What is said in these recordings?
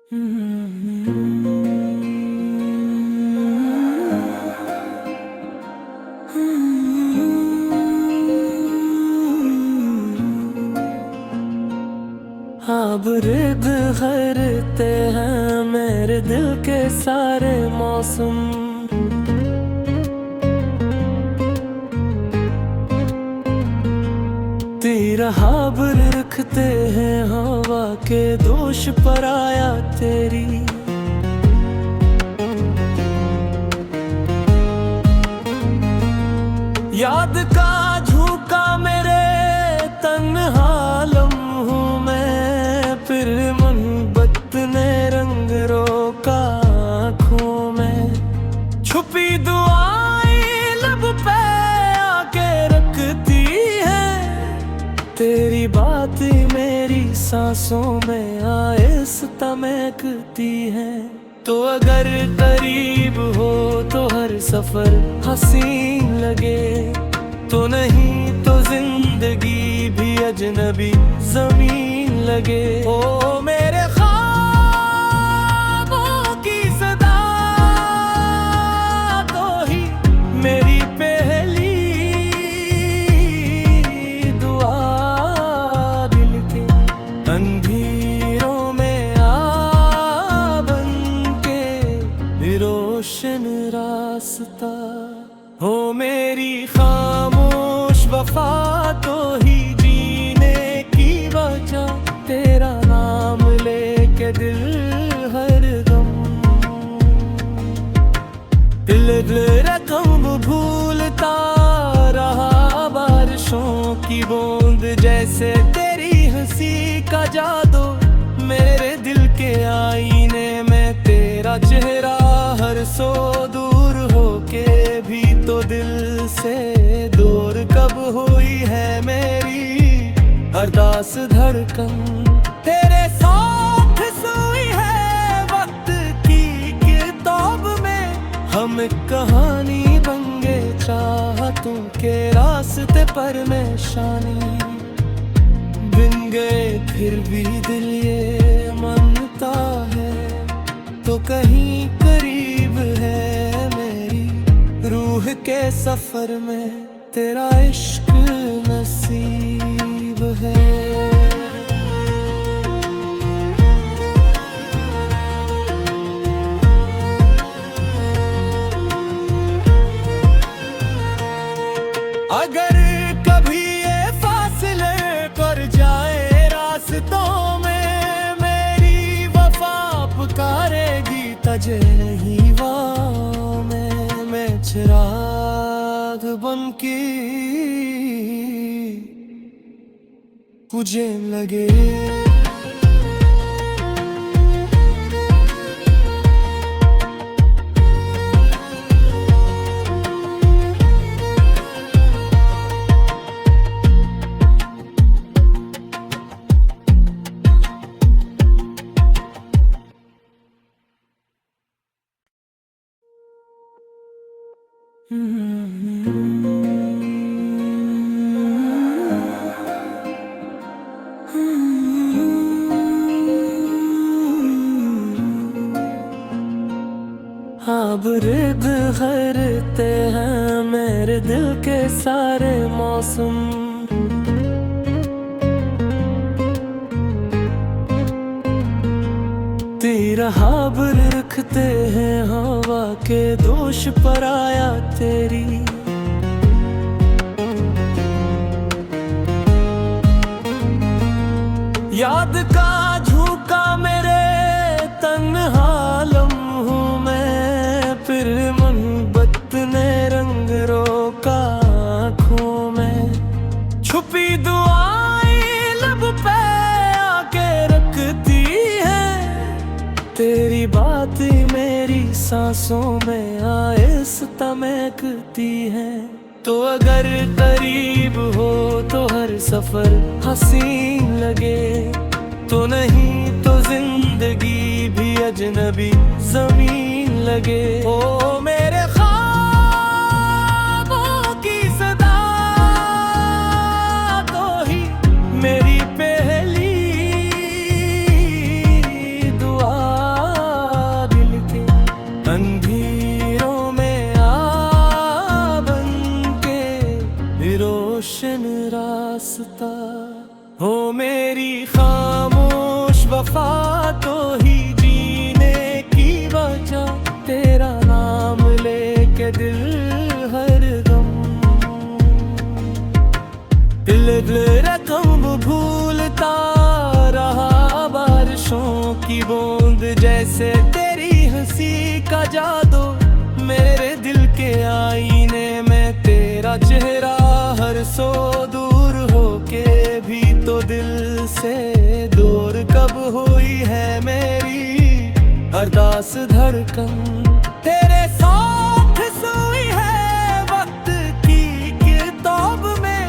अब रिद करते हैं मेरे दिल के सारे मौसम। तेरा हाबर रखते हैं हवा के दोष पर आया तेरी। याद का झोंका मेरे तन्हा लम्हों में, फिर मोहब्बत ने रंग रोका आँखों में। छुपी दुआएं लब पे आके रखती है, तेरी बात मेरी सांसों में आहिस्ता महकती है। तो अगर करीब हो तो हर सफर हसीन लगे, तो नहीं तो जिंदगी भी अजनबी जमीन लगे। ओ मेरे ख्वाबों की सदा तो ही मेरी पहली दुआ। दिल के अंधेरों में आ बन के रोशन रास्ता। हो मेरी खामोश वफा तो ही जीने की वजह, तेरा नाम लेके दिल हर गम। दिल रकम भूलता रहा बारिशों की बूंद, जैसे तेरी हंसी का जादू मेरे दिल के आईने में। तेरा चेहरा हर सो दूर होके भी तो दिल से दूर कब हुई है मेरी अरदास धड़कन। तेरे साथ सोई है वक्त की किताब में, हम एक कहानी बन गए चाहतों के रास्ते पर निशानी। बिन गए फिर भी दिल ये मानता है, तो कहीं करीब है मेरी रूह के सफर में तेरा इश्क नसीब है। अगर कभी ये फासले पड़ जाए रास्तों में, मेरी वफा पुकारेगी तजे ही वाह में। मैं चिराग बन के मुझे लगे। अब रिद करते हैं मेरे दिल के सारे मौसम। तेरा हाबर रखते हैं हवा के दोष पर आया तेरी। याद का झोंका मेरे तन्हा लम्हों में, फिर मोहब्बत ने रंग रोका आँखों में। छुपी दुआएं लब पे आके रखती है, तेरी बात मेरी सांसों में आहिस्ता महकती है। तो अगर करीब हो तो हर सफर हसीन लगे, तो नहीं तो जिंदगी भी अजनबी जमीन लगे। ओ मेरे ख्वाबों की सदा तो ही मेरी पहली दुआ। मेरी खामोश वफा तो ही जीने की वजह, तेरा नाम लेके दिल हरदम दिल रकम भूलता रहा। बारिशों की बूंद जैसे तेरी हंसी का जादू, मेरे दिल के आईने में तेरा चेहरा हर सो दूर होके भी तो दिल से दूर कब हुई है मेरी अरदास धड़कन। तेरे साथ सोई है वक्त की किताब में,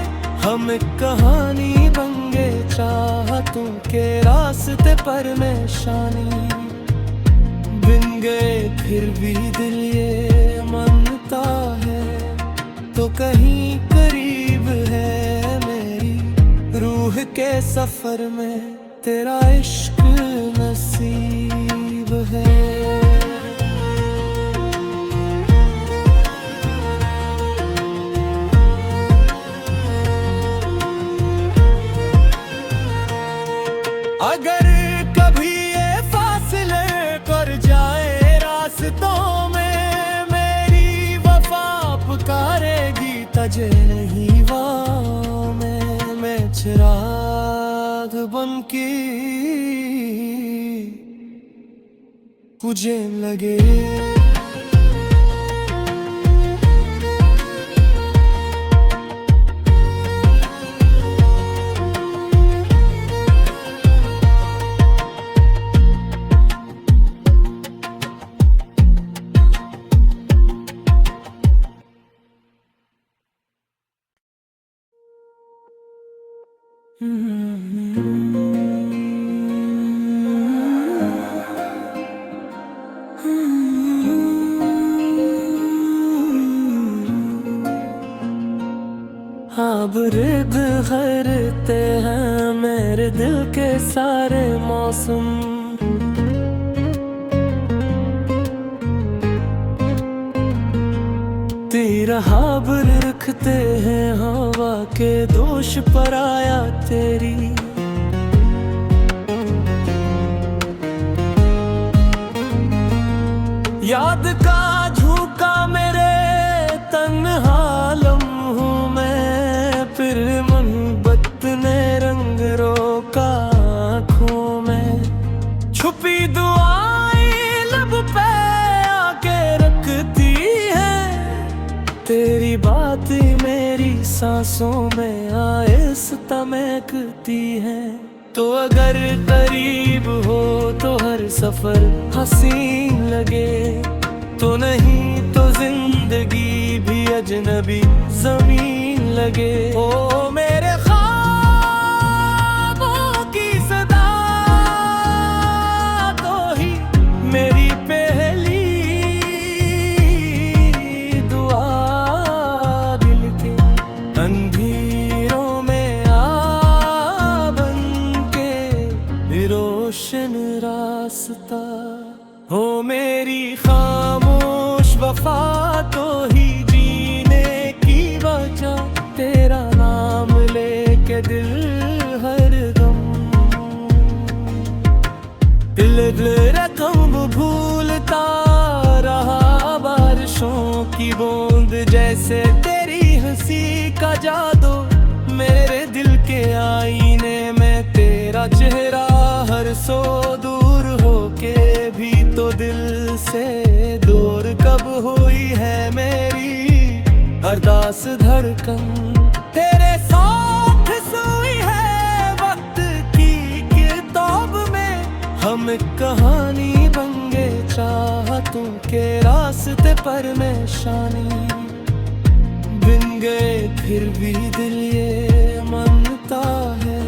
हम एक कहानी बन गए चाहतों के रास्ते पर निशानी बिन गए। फिर भी दिल ये मानता है तो कहीं करीब है मेरी रूह के सफर में तेरा इश्क नसीब है। अगर कभी ये फासले कर जाए रास्तों में, मेरी वफा पुकारेगी तझे नहीं वहाँ मैं चिराग बनके मुझे लगे। अब रिद करते हैं मेरे दिल के सारे मौसम, तेरा हाबर रखते हैं हवा के दोष पर आया तेरी। याद का झोंका मेरे तन्हा लम्हों में, फिर मोहब्बत ने रंग रोका आँखों में। छुपी दुआएं लब पे आके रखती है, तेरी बात मेरी सांसों में आहिस्ता महकती है। तो अगर करीब हो तो हर सफर हसीन लगे, तो नहीं तो जिंदगी भी अजनबी जमीन लगे। ओ मेरे ख्वाबों की सदा तो ही मेरी पहली दुआ, दिल के अंधेरों में आ बन के रोशन रास्ता। हो मेरी खामोश वफा तो ही जीने की वजह, तेरा नाम लेके दिल हरदम दिल रकम भूलता रहा। बारिशों की बूंद जैसे तेरी हंसी का जादू, मेरे दिल के आईने में तेरा चेहरा हर सो दूर होके भी तो दिल से दूर कब हुई है मेरी अरदास धड़कन। तेरे साथ सोई है वक्त की किताब में, हम एक कहानी बन गए चाहतों के रास्ते पर निशानी बिन गए। फिर भी दिल ये मानता है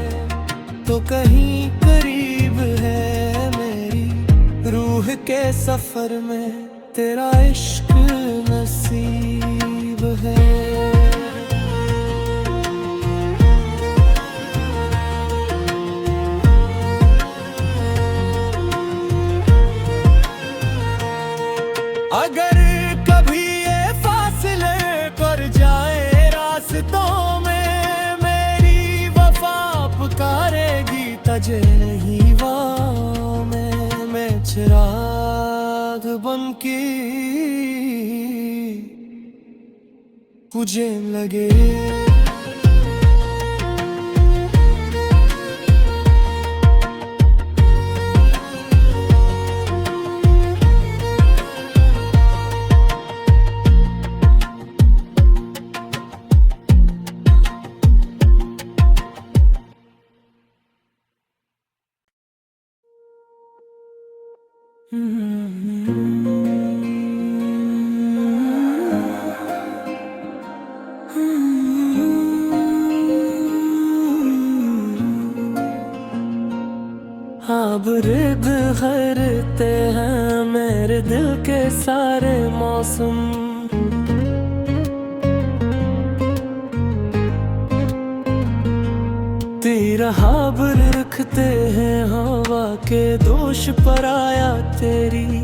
तो कहीं करीब है मेरी रूह के सफर में तेरा इश्क नसीब है। अगर कभी ये फासले कर जाए रास्तों में, मेरी वफा पुकारेगी बाजे नहीं मैं चिराग बनके मुझे लगे। अब रिद करते हैं मेरे दिल के सारे मौसम, तेरा हाबर रखते हैं हवा के दोष पर आया तेरी।